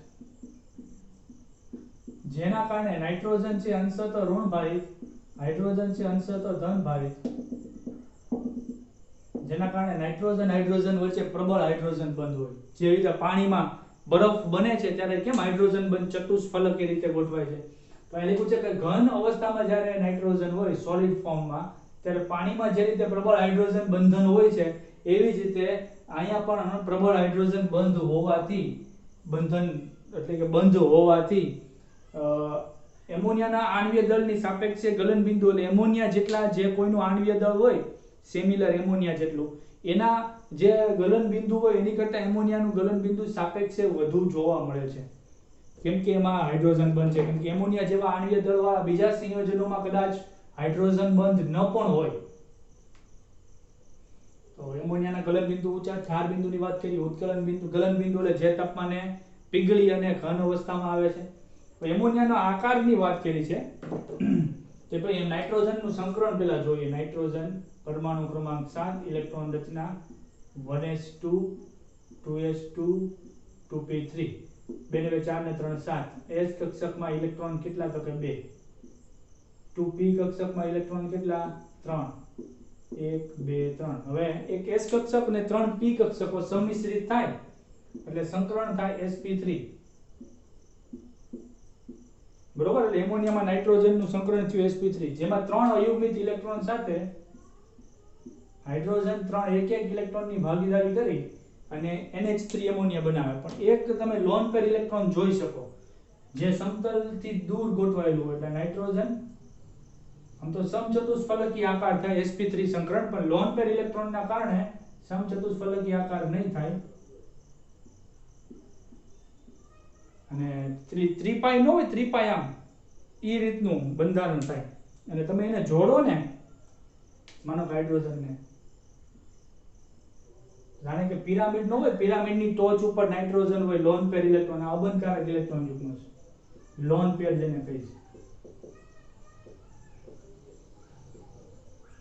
જેના કારણે નાઇટ્રોજન છે અંશતઃ ઋણ ભારિત, હાઇડ્રોજન છે અંશતઃ ધન ભારિત, જેના કારણે નાઇટ્રોજન હાઇડ્રોજન વચ્ચે પ્રબળ હાઇડ્રોજન બંધ હોય. જે રીતે પાણીમાં બરફ બને છે ત્યારે કેમ હાઇડ્રોજન બંધ ચતુષ્ફલક રીતે ગોઠવાય છે. તો એ લખ્યું છે કે ઘન અવસ્થામાં જ્યારે નાઇટ્રોજન હોય સોલિડ ફોર્મમાં ત્યારે પાણીમાં જે રીતે પ્રબળ હાઇડ્રોજન બંધન હોય છે એવી જ રીતે અહીંયા પણ પ્રબળ હાઇડ્રોજન બંધ હોવાથી એમોનિયાના આણ્વીય દળની સાપેક્ષે ગલન બિંદુ એટલે એમોનિયા જેટલા જે કોઈનું આણ્વીય દળ હોય સિમિલર એમોનિયા જેટલું એના જે ગલન બિંદુ હોય એની કરતાં એમોનિયાનું ગલન બિંદુ સાપેક્ષે વધુ જોવા મળે છે, કેમ કે એમાં હાઇડ્રોજન બંધ છે. કેમ કે એમોનિયા જેવા આણ્વીય દળવાળા બીજા સંયોજનોમાં કદાચ હાઇડ્રોજન બંધ ન પણ હોય. તો એમોનિયાના ગલન બિંદુ ઊંચા. ક્ષાર બિંદુની વાત કરીએ, ઉત્કલન બિંદુ, ગલન બિંદુ એટલે જે તાપમાને પીગળી અને ઘન અવસ્થામાં આવે છે. તો એમોનિયાના આકારની વાત કરી છે કે ભાઈ નાઇટ્રોજનનું સંકરણ પેલા જોઈએ. નાઇટ્રોજન પરમાણુ ક્રમાંક 7, ઇલેક્ટ્રોન રચના 1s2 2s2 2p3, 2 ને 4 ને 3 7. s કક્ષકમાં ઇલેક્ટ્રોન કેટલા? તો કે 2. 2p કક્ષકમાં ઇલેક્ટ્રોન કેટલા? 3. 1 2 3. હવે એક s કક્ષક અને 3 p કક્ષકો સંમિશ્રિત થાય એટલે સંકરણ થાય sp3. બરોબર? એટલે એમોનિયામાં નાઇટ્રોજનનું સંકરણ થયું sp3, જેમાં 3 અયુગ્મિત ઇલેક્ટ્રોન સાથે હાઇડ્રોજન 3 એક એક ઇલેક્ટ્રોનની ભાગીદારી કરી અને NH3 એમોનિયા બનાવે. પણ એક તમે લોન પેર ઇલેક્ટ્રોન જોઈ શકો જે સમતલથી દૂર ગોઠવાયેલું હોય. એટલે નાઇટ્રોજન આમ તો સમચતુષ્ફલકી આકાર થાય sp3 સંકરણ, પણ લોન પેર ઇલેક્ટ્રોનના કારણે સમચતુષ્ફલકી આકાર નહીં થાય અને ત્રિપાઈ ન હોય, ત્રિપાઈ આમ ઈ રીતનું બંધારણ થાય. અને તમે એને જોડો ને, માનો કે હાઇડ્રોજનને જાણે કે પિરામિડ ન હોય, પિરામિડની ટોચ ઉપર નાઇટ્રોજન હોય, લોન પેર ઇલેક્ટ્રોન, આ અબંધકારક ઇલેક્ટ્રોન યુગ્મ છે, લોન પેર જેને કહે છે.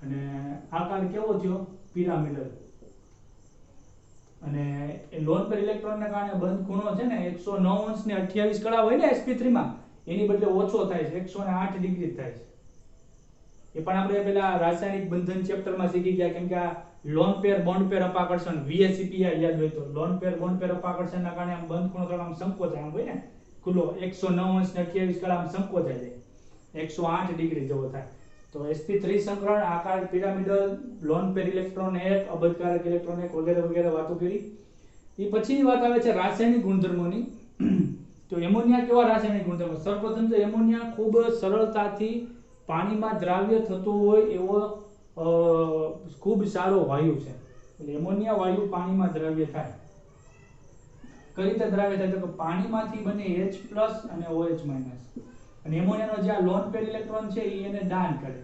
અને આકાર કેવો થયો? પિરામિડલ. અને એ લોન પેર ઇલેક્ટ્રોનને કારણે બંધ ખૂણો છે ને 109 અંશ ને 28 કળા હોય ને sp3 માં, એની બદલે ઓછો થાય છે, 108 ડિગ્રી થાય છે. એ પણ આપણે પેલા રાસાયણિક બંધન ચેપ્ટરમાં શીખી ગયા. કેમ કે આ લોન પેર બોન્ડ પેર અપાકર્ષણ VSEPI યાદ હોય તો, લોન પેર બોન્ડ પેર અપાકર્ષણના કારણે આમ બંધ ખૂણો થોડો આમ સંકોચાય, આમ હોય ને ખુલ્લો 109 અંશ ને 28 કળા આમ સંકોચાય જાય, 108 ડિગ્રી જેવો થાય. તો sp3 સંકરણ, આકાર પિરામિડલ, લોન પેર ઇલેક્ટ્રોન 1, અબંધકારક ઇલેક્ટ્રોન 1 વગેરે વગેરે વાતો કરી. એ પછીની વાત આવે છે રાસાયણિક ગુણધર્મોની. તો એમોનિયા કેવા રાસાયણિક ગુણધર્મો? સર્વપ્રથમ તો એમોનિયા ખૂબ સરળતાથી પાણીમાં દ્રાવ્ય થતું હોય એવો ખૂબ સારો વાયુ છે. એટલે એમોનિયા વાયુ પાણીમાં દ્રાવ્ય થાય. કઈ રીતે દ્રાવ્ય થાય? તો કે પાણીમાંથી બને H+ અને OH-. અને એમોનિયાનો જે આ લોન પેર ઇલેક્ટ્રોન છે એ એને દાન કરે.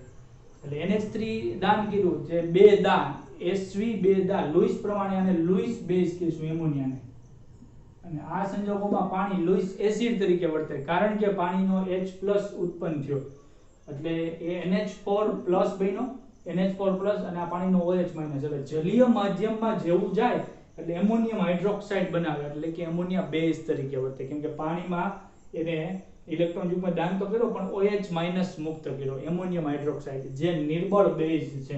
એટલે NH3 દાન કર્યું, જે બે દાન Sv બે દાન, લુઈસ પ્રમાણે આને લુઈસ બેઝ કહીશું એમોનિયાને. અને આ સંજોગોમાં પાણી લુઈસ એસિડ તરીકે વર્તે, કારણ કે પાણીનો H+ ઉત્પન્ન થયો એટલે એ NH4+ બન્યો, NH4+ અને આ પાણીનો OH-. એટલે જલીય માધ્યમમાં જેવું જાય એટલે એમોનિયમ હાઇડ્રોક્સાઇડ બનાવે, એટલે કે એમોનિયા બેઝ તરીકે વર્તે. કેમ કે પાણીમાં એને ઇલેક્ટ્રોન યુગ્મ દાન તો કર્યો પણ OH- મુક્ત કર્યો, એમોનિયમ હાઇડ્રોક્સાઇડ, જે નિર્બળ બેઝ છે.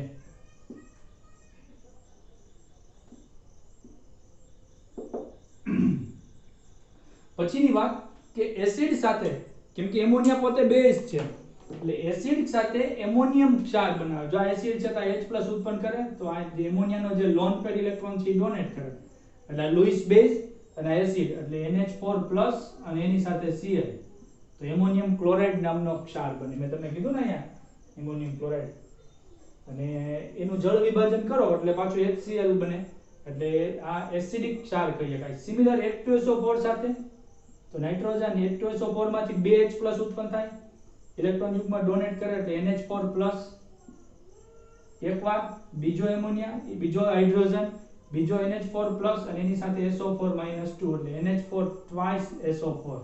પછીની વાત કે એસિડ સાથે, કેમ કે એમોનિયા પોતે બેઝ છે એટલે એસિડ સાથે એમોનિયમ ક્ષાર બનાવે. જો આ એસિડ છે તો H+ ઉત્પન્ન કરે, તો આ એમોનિયાનો જે લોન પેર ઇલેક્ટ્રોન છે એ ડોનેટ કરે, એટલે લુઈસ બેઝ અને એસિડ એટલે NH4+ અને એની સાથે Cl, તો એમોનિયમ ક્લોરાઇડ નામનો ક્ષાર બને. મેં તમને કીધું ને અહીંયા એમોનિયમ ક્લોરાઇડ. અને એનું જળ વિભાજન કરો એટલે પાછું HCl બને, એટલે આ એસિડિક ક્ષાર કહીએ. કાઈ સિમિલર H2SO4 સાથે, તો નાઇટ્રોજન H2SO4 માંથી 2H+ ઉત્પન્ન થાય, ઇલેક્ટ્રોન યુગ્મ ડોનેટ કરે એટલે NH4+, એકવાર બીજો એમોનિયા, બીજો હાઇડ્રોજન, બીજો NH4+ અને એની સાથે SO4- 2 એટલે NH4 twice SO4,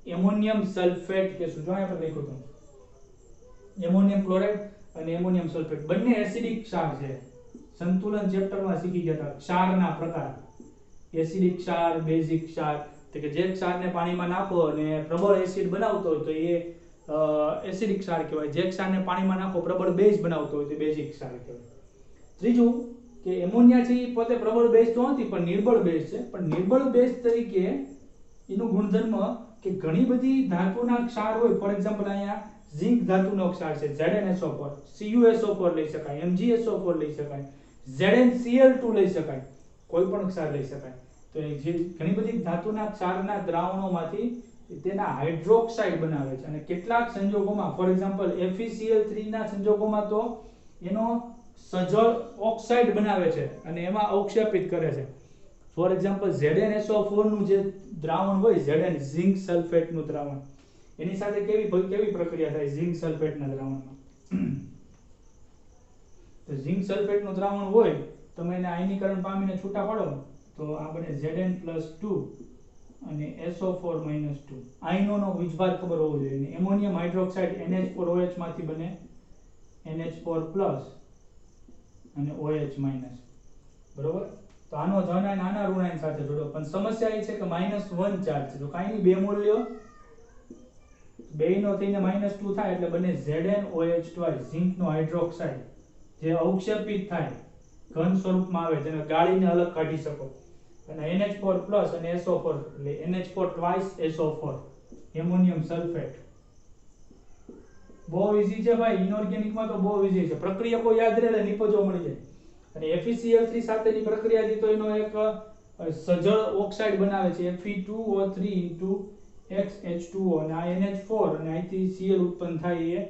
ammonium sulphate કહેશું. જો અહીંયા પર લખ્યું હતું એમોનિયમ ક્લોરાઇડ અને એમોનિયમ સલ્ફેટ બંને એસિડિક ક્ષાર છે. સંતુલન ચેપ્ટરમાં શીખી ગયા હતા ક્ષારના પ્રકાર, એસિડિક ક્ષાર, બેઝિક ક્ષાર. તો કે જે ક્ષારને પાણીમાં નાખો અને પ્રબળ એસિડ બનાવતો હોય તો એ એસિડિક ક્ષાર કહેવાય, જે ક્ષારને પાણીમાં નાખો પ્રબળ બેઝ બનાવતો હોય તો બેઝિક ક્ષાર કહેવાય. ત્રીજું કે એમોનિયા છે પોતે પ્રબળ બેઝ તો નથી પણ નિર્બળ બેઝ છે, પણ નિર્બળ બેઝ તરીકે એનું ગુણધર્મ કે ઘણી બધી ધાતુના ક્ષાર હોય. ફોર એક્ઝામ્પલ અહીંયા ઝિંક ધાતુનો ક્ષાર છે ZnSO4, CuSO4 લઈ શકાય, MgSO4 લઈ શકાય, ZnCl2 લઈ શકાય, કોઈ પણ ક્ષાર લઈ શકાય. તો એ જે ઘણી બધી ધાતુના ક્ષારના દ્રાવણોમાંથી તેના હાઇડ્રોક્સાઇડ બનાવે છે. અને કેટલાક સંજોગોમાં ફોર એક્ઝામ્પલ FeCl3 ના સંજોગોમાં તો એનો સજળ ઓક્સાઇડ બનાવે છે અને એમાં અવક્ષેપિત કરે છે. ફોર એક્ઝામ્પલ ZnSO4 નું જે દ્રાવણ હોય, Zn ઝિંક સલ્ફેટ નું દ્રાવણ, એની સાથે કેવી પ્રક્રિયા થાય ઝિંક સલ્ફેટના દ્રાવણમાં? તો ઝિંક સલ્ફેટ નું દ્રાવણ હોય, તમે એને આયનીકરણ પામીને છૂટા પાડો તો આ બને Zn+2 અને SO4 - 2. આયનોનો વીજભાર ખબર હોવો જોઈએ. એમોનિયમ હાઇડ્રોક્સાઇડ NH4OH માંથી બને NH4+ અને OH-. બરોબર? તો આનો ધન આયન આના ઋણ આયન સાથે જોડો, પણ સમસ્યા એ છે કે -1 ચાર્જ છે. તો કાઈ નહીં, બે મોલ લ્યો, બેયનો થઈને -2 થાય એટલે બને ZnOH2 ઝિંક નો હાઇડ્રોક્સાઇડ, જે અવક્ષેપિત થાય, ઘન સ્વરૂપમાં આવે, જેને ગાળીને અલગ કાઢી શકો. અને NH4+ અને SO4 એટલે NH4 twice SO4 ammonium sulphate. બહુ ઈઝી છે ભાઈ, ઇનઓર્ગેનિક માં તો બહુ ઈઝી છે. પ્રક્રિયકો યાદ રહે, નિપજો મળી જાય. અને FeCl3 સાથેની પ્રક્રિયાથી તો એનો એક સજળ ઓક્સાઇડ બનાવે છે, Fe2O3 XH2O, અને આ NH4 અને અહીંથી Cl ઉત્પન્ન થાય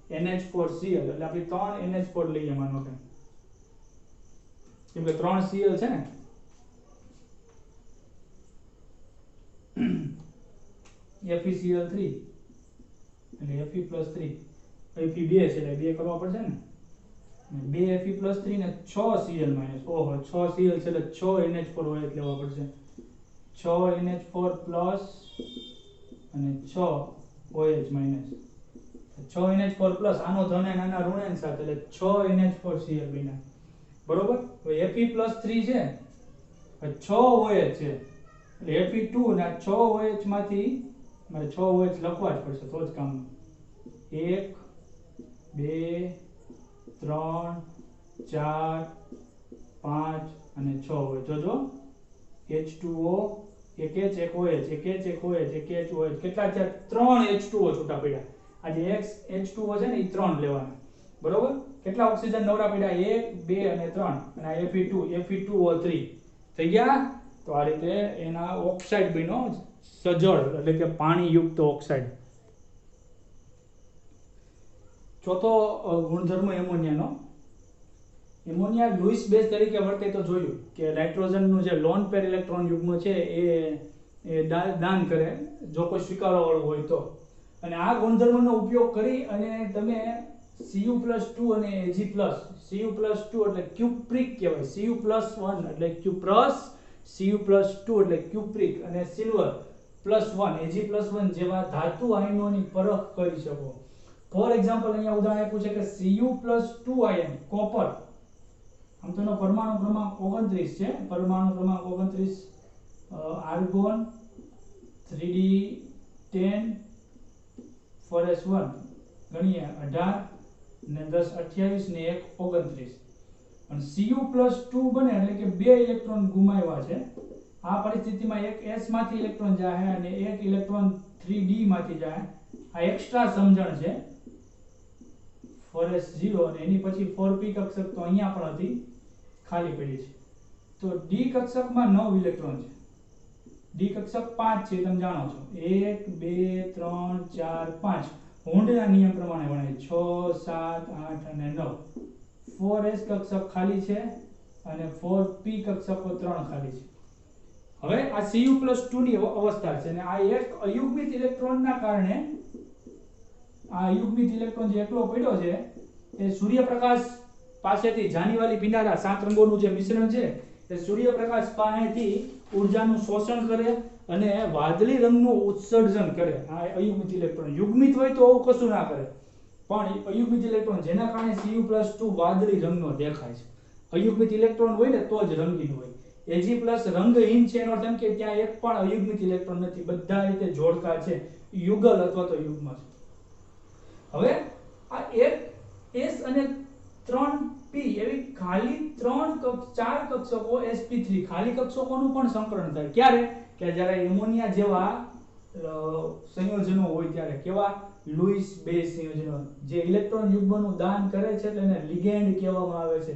એ NH4Cl, એટલે આપણે 3 NH4 લઈએ માનો કે, કેમ કે 3 Cl છે ને. FeCl3 એટલે Fe+3, Fe2 છે એટલે 2 કરવા પડશે ને. 2 Fe+3 ને 6 Cl-, ઓહો 6 Cl છે એટલે 6 NH4OH લેવા પડશે. 6 NH4+ અને 6 OH-. 6 NH4+, આનો ધન આયન આના ઋણ આયન સાથે એટલે 6 NH4Cl બન્યા. બરોબર? હવે Fe+3 છે, 6 OH છે એટલે Fe2 ના 6 OH માંથી મારે 6 OH લખવા જ પડશે તો જ કામ. 1 2 3 4 5 અને 6 OH. જોજો, H2O, એક H એક OH, એક H એક OH, એક H OH, કેટલા છે? 3 H2O છૂટા પડ્યા. આ જે H2O છે ને એ 3 લેવાના. બરોબર? કેટલા ઓક્સિજન નવરા પડ્યા? 1 2 અને 3. અને આ Fe2O3 થઈ ગયા. તો આ રીતે એના ઓક્સાઇડ બન્યો, સજળ એટલે કે પાણીયુક્ત ઓક્સાઇડ. ચોથો ગુણધર્મ એમોનિયાનો. એમોનિયા લુઈસ બેઝ તરીકે વર્તે તો જોયું કે નાઇટ્રોજનનું જે લોન પેર ઇલેક્ટ્રોન યુગ્મ છે એ દાન કરે જો કોઈ સ્વીકારવાવાળું હોય તો. અને આ ગુણધર્મનો ઉપયોગ કરી અને તમે Cu+2 અને Ag+, Cu+2 એટલે ક્યુપ્રિક કહેવાય, Cu+1 એટલે ક્યુપ્રસ, Cu+2 એટલે ક્યુપ્રિક, અને સિલ્વર+1 Ag+1 જેવા ધાતુ આયનોની પરખ કરી શકો. ફોર એક્ઝામ્પલ અહીંયા ઉદાહરણ આપ્યું છે કે Cu+2 આયન કોપર, આમ તો એનો પરમાણુ ક્રમાંક 29 છે, પરમાણુ ક્રમાંક 29, આર્ગોન 3d10 4s1 ગણીએ 18 ને 10 28 ને 1 29. અને Cu+2 બને એટલે કે 2 ઇલેક્ટ્રોન ગુમાવ્યા છે. આ પરિસ્થિતિમાં એક s માંથી ઇલેક્ટ્રોન જાય અને એક ઇલેક્ટ્રોન 3d માંથી જાય. આ એક્સ્ટ્રા સમજણ છે. 4s0 અને એની પછી 4p કક્ષક તો અહીંયા પણ હતી, ખાલી પડી છે. તો d કક્ષકમાં 9 ઇલેક્ટ્રોન છે, d કક્ષક 5 છે, તમે જાણો છો. 1 2 3 4 5 હોન્ડના નિયમ પ્રમાણે વણાય 6 7 8 અને 9. 4s કક્ષક ખાલી છે અને 4p કક્ષકો 3 ખાલી છે. હવે આ Cu+2 ની અવસ્થા છે અને આ એક અયુગ્મિત ઇલેક્ટ્રોનના કારણે, આ અયુગ્મિત ઇલેક્ટ્રોન જે એકલો પડ્યો છે એ સૂર્યપ્રકાશ પાસેથી જાનીવાલી પિનારા 7 રંગોનું જે મિશ્રણ છે એ સૂર્યપ્રકાશ પાસેથી ઊર્જાનું શોષણ કરે અને વાદળી રંગનું ઉત્સર્જન કરે. આ અયુગ્મિત ઇલેક્ટ્રોન. યુગ્મિત હોય તો આવું કશું ના કરે, પણ અયુગ્મિત ઇલેક્ટ્રોન જેના કારણે Cu+2 વાદળી રંગનો દેખાય છે. અયુગ્મિત ઇલેક્ટ્રોન હોય ને તો જ રંગીન હોય. Ag+ રંગહીન છે, એનો અર્થ એમ કે ત્યાં એક પણ અયુગ્મિત ઇલેક્ટ્રોન નથી, બધા રીતે જોડકા છે, યુગલ અથવા તો યુગ્મ છે. હવે આ એક s અને 3p એવી ખાલી 4 કક્ષકો sp3 ખાલી કક્ષકોનું પણ સંકરણ થાય. ક્યારે? કે જ્યારે એમોનિયા જેવા સંયોજનો હોય ત્યારે. કેવા? લુઈસ બેઝ સંયોજનો, જે ઇલેક્ટ્રોન યુગ્મનું દાન કરે છે એટલે એને લિગેન્ડ કહેવામાં આવે છે.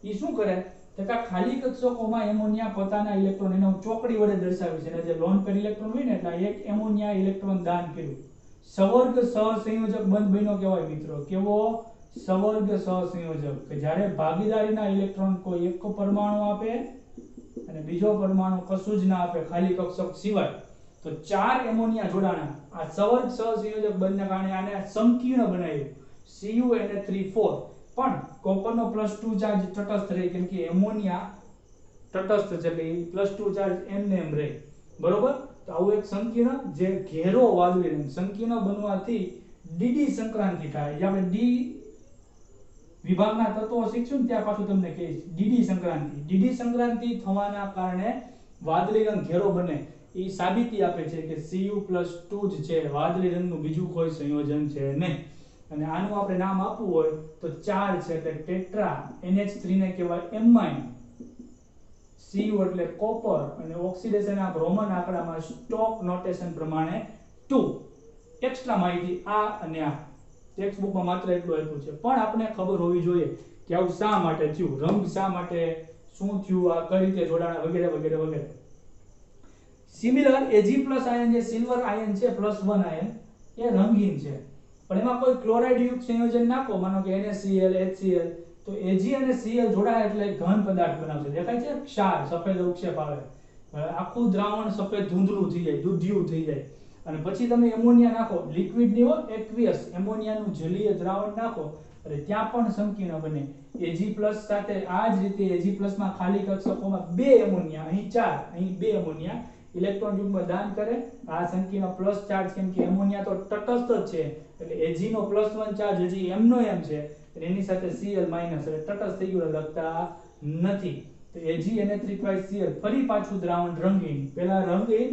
એ શું કરે? તો કે ખાલી કક્ષકોમાં એમોનિયા પોતાના ઇલેક્ટ્રોન, એને ચોકડી વડે દર્શાવે છે, અને જે લોન પેર ઇલેક્ટ્રોન હોય ને એટલે એક એમોનિયા ઇલેક્ટ્રોન દાન કર્યું. સવર્ગ સહસંયોજક બંધ બન્યો કહેવાય મિત્રો. કેવો? સવર્ગ સહસંયોજક કે જ્યારે ભાગીદારીના ઇલેક્ટ્રોન કોઈ એક પરમાણુ આપે અને બીજો પરમાણુ કશું જ ના આપે ખાલી કક્ષક સિવાય, તો 4 એમોનિયા જોડાણા આ સવર્ગ સહસંયોજક બનને કારણે આને સંકીર્ણ બનાવ્યું CuNH3 4. પણ કોપરનો +2 ચાર્જ તટસ્થ રહે કેમ કે એમોનિયા તટસ્થ છે એટલે +2 ચાર્જ એમને એમ રહે, બરોબર. તો આવું એક સંકીર્ણ જે ઘેરો વાદળી રંગ સંકીર્ણ બનવાથી ડીડી સંક્રાંતિ થાય. જે આપણે ડી વિભાગના તત્વો શીખશું ને ત્યાં પાછું તમને કહીશ ડીડી સંક્રાંતિ થવાના કારણે વાદળી રંગ ઘેરો બને. એ સાબિતી આપે છે કે Cu+2 જ છે, વાદળી રંગનું બીજું કોઈ સંયોજન છે નહીં. અને આનું આપણે નામ આપવું હોય તો 4 છે એટલે ટેટ્રા NH3 ને કહેવાય એમાઇન, Cu એટલે કોપર અને ઓક્સિડેશન આ રોમન આંકડામાં સ્ટોક નોટેશન પ્રમાણે 2. એક્સ્ટ્રા માહિતી આ અને આ ટેક્સ્ટ બુકમાં માત્ર એટલું આપ્યું છે, પણ આપણે ખબર હોવી જોઈએ કે આવું શા માટે થયું, રંગ શા માટે, શું થયું, આ કઈ રીતે જોડાણા વગેરે વગેરે વગેરે. સિમિલર Ag+ આયન જે સિલ્વર આયન છે +1 આયન એ રંગીન છે, પણ એમાં કોઈ ક્લોરાઇડ યુક્ત સંયોજન નાખો, માનો કે NaCl HCl, તો Ag અને Cl જોડાય એટલે ઘન પદાર્થ બનાવશે. દેખાય છે ક્ષાર, સફેદ અવક્ષેપ આવે, આખું દ્રાવણ સફેદ ધૂંધળું થઈ જાય, દૂધિયું થઈ જાય. અને પછી તમે એમોનિયા નાખો, લિક્વિડ ની હોય એક્વિયસ એમોનિયાનું જલીય દ્રાવણ નાખો એટલે ત્યાં પણ સંકીર્ણ બને. Ag+ સાથે આ જ રીતે Ag+ માં ખાલી કક્ષકોમાં 2 એમોનિયા, અહીં 4, અહીં 2 એમોનિયા ઇલેક્ટ્રોન યુગ્મ દાન કરે. આ સંકીર્ણ પ્લસ ચાર્જ કેમ કે એમોનિયા તો તટસ્થ જ છે એટલે Ag નો +1 ચાર્જ હજી એમનો એમ છે એટલે એની સાથે Cl- એટલે તટસ્થ થઈ ગયું લખતા નથી. તો AgNH3+Cl ફરી પાછું દ્રાવણ રંગીન, પહેલા રંગીન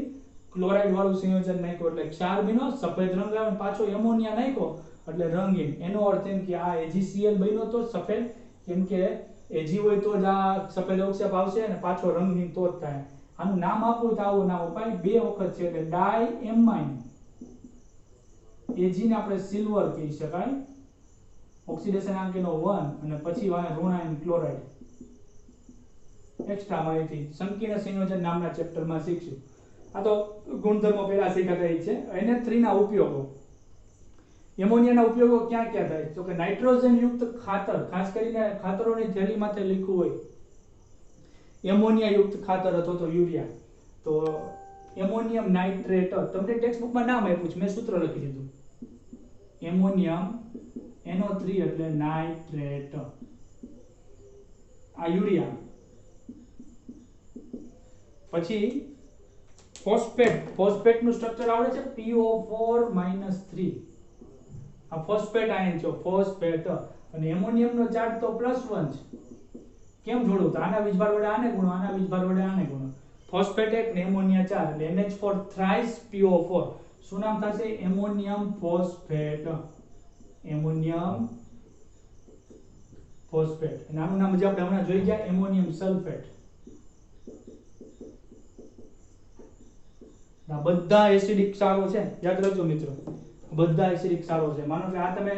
ક્લોરાઇડ વાળું સંયોજન નાખ્યો એટલે ક્ષાર બન્યો, સફેદ રંગ આવે, પાછો એમોનિયા નાખ્યો એટલે રંગીન. એનો અર્થ એમ કે આ AgCl બન્યો તો સફેદ, કેમ કે Ag હોય તો જ આ સફેદ અવક્ષેપ આવશે અને પાછો રંગીન તો જ થાય. આનું નામ આપવું તો આવું નામ અપાય, 2 વખત છે એટલે ડાયએમાઇન. Ag ને આપણે સિલ્વર કહી શકાય, ઓક્સિડેશન આંકીનો 1 અને પછી ઋણાયન ક્લોરાઇડ. એક્સ્ટ્રા માહિતી સંકીર્ણ સંયોજન નામના ચેપ્ટરમાં શીખશું. આ તો ગુણધર્મો પહેલા શીખાતા છે. NH3 ના ઉપયોગો, એમોનિયાના ઉપયોગો ક્યાં ક્યાં થાય તો કે નાઇટ્રોજન યુક્ત ખાતર, ખાસ કરીને ખાતરોની થેલી માથે લખ્યું હોય એમોનિયા યુક્ત ખાતર અથવા તો યુરિયા, તો એમોનિયમ નાઇટ્રેટ, તમને ટેક્સ્ટ બુકમાં નામ આપ્યું છે, મેં સૂત્ર લખી દીધું એમોનિયમ NO3 એટલે નાઇટ્રેટ, આ યુરિયા. પછી ફોસ્ફેટ નું સ્ટ્રક્ચર આવડે છે PO4-3, આ ફોસ્ફેટ આયન છે ફોસ્ફેટ, અને એમોનિયમ નો ચાર્જ તો +1 છે. કેમ જોડું તો આના વીજભાર વડે આને ગુણો, આના વીજભાર વડે આને ગુણો, ફોસ્ફેટ એક ને એમોનિયા 4 એટલે NH4 થ્રાઇસ PO4 શું નામ થશે એમોનિયમ ફોસ્ફેટ, એમોનિયમ ફોસ્ફેટ. અને આનું નામ જે આપણે હમણાં જોઈ ગયા એમોનિયમ સલ્ફેટ. આ બધા એસિડિક ક્ષારો છે, યાદ રાખજો મિત્રો, બધા એસિડિક ક્ષારો છે. માનો કે આ તમે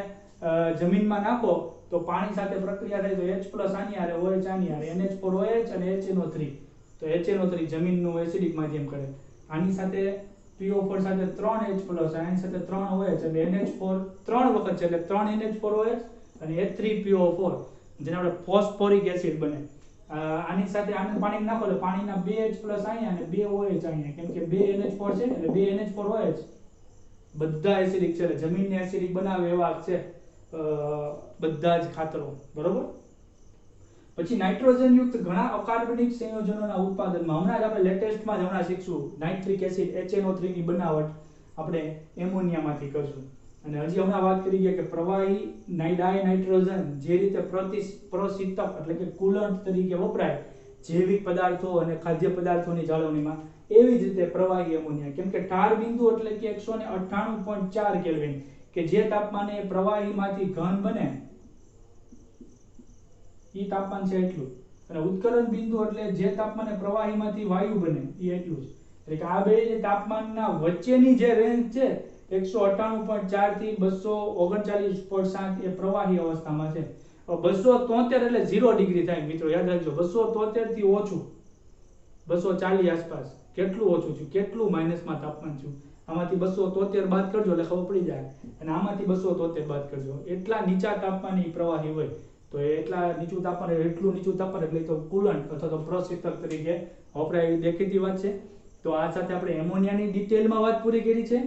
જમીનમાં નાખો તો પાણી સાથે પ્રક્રિયા થાય તો H+ આની હારે OH આની હારે NH4OH અને HNO3, તો HNO3 જમીનનું એસિડિક માધ્યમ કરે. આની સાથે PO4 સાથે 3H+ આની સાથે 3OH એટલે NH4 3 વખત છે એટલે 3 NH4OH અને H3PO4 જેને આપણે ફોસ્ફોરિક એસિડ બને. આની સાથે આને પાણી નાખો એટલે પાણીના 2H+ અહીંયા અને 2OH અહીંયા, કેમ કે 2 NH4 છે એટલે 2 NH4OH. બધા એસિડિક છે, જમીનને એસિડિક બનાવે એવા છે બધા જ ખાતરો, બરોબર. પછી નાઇટ્રોજન યુક્ત ઘણા અકાર્બનિક સંયોજનોના ઉત્પાદનમાં હમણાં જ આપણે લેટેસ્ટમાં જ હમણાં શીખશું નાઇટ્રિક એસિડ HNO3 ની બનાવટ આપણે એમોનિયામાંથી કરશું. અને હજી હમણાં વાત કરી ગયા કે પ્રવાહી ડાયનાઇટ્રોજન જે રીતે પ્રશીતક એટલે કે કુલન્ટ તરીકે વપરાય જૈવિક પદાર્થો અને ખાદ્ય પદાર્થોની જાળવણીમાં, એવી જ રીતે પ્રવાહી એમોનિયા, કેમ કે ઠાર બિંદુ એટલે કે 198.4 કેલ્વિન કે જે તાપમાને પ્રવાહીમાંથી ઘન બને ઈ તાપમાન છે એટલું, અને ઉત્કલન બિંદુ એટલે જે તાપમાને પ્રવાહીમાંથી વાયુ બને ઈ એટલું જ. એટલે કે આ બે તાપમાનના વચ્ચેની જે રેન્જ છે 198.4 થી 239.7 એ પ્રવાહી અવસ્થામાં છે. 273 એટલે 0 ડિગ્રી થાય મિત્રો, યાદ રાખજો. 273 થી ઓછું 240 આસપાસ કેટલું ઓછું થયું, કેટલું માઈનસમાં તાપમાન થયું, આમાંથી 273 બાદ કરજો એટલે ખબર પડી જાય, અને આમાંથી 273 બાદ કરજો. એટલા નીચા તાપમાને ઈ પ્રવાહી હોય તો એટલા નીચું તાપમાન, એટલું નીચું તાપમાન એટલે તો કુલન્ટ અથવા તો પ્રશીતક તરીકે વપરાય એવી દેખીતી વાત છે. તો આ સાથે આપણે એમોનિયાની ડિટેલમાં વાત પૂરી કરી છે.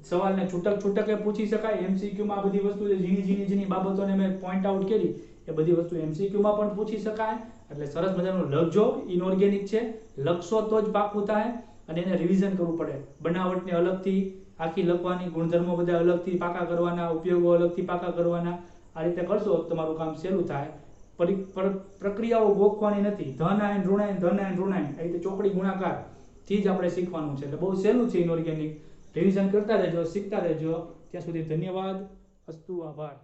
સવાલને છૂટક પૂછી શકાય. એમસીક્યુમાં આ બધી વસ્તુ જે ઝીણી બાબતોને મેં પોઈન્ટ આઉટ કરી એ બધી વસ્તુ એમસીક્યુમાં પણ પૂછી શકાય. એટલે સરસ મજાનું લખજો. ઇનઓર્ગેનિક છે, લખશો તો જ પાકું થાય, અને એને રિવિઝન કરવું પડે. બનાવટને અલગથી આખી લખવાની, ગુણધર્મો બધા અલગથી પાકા કરવાના, ઉપયોગો અલગથી પાકા કરવાના. આ રીતે કરશો તમારું કામ સહેલું થાય. પ્રક્રિયાઓ ગોખવાની નથી. ધન આયન ઋણાયન, ધન આયન ઋણાયન, આ રીતે ચોકડી ગુણાકાર થી જ આપણે શીખવાનું છે. એટલે બહુ સહેલું છે ઇનઓર્ગેનિક. રિવિઝન કરતા રહેજો, શીખતા રહેજો. ત્યાં સુધી ધન્યવાદ. અસ્તુ, આભાર.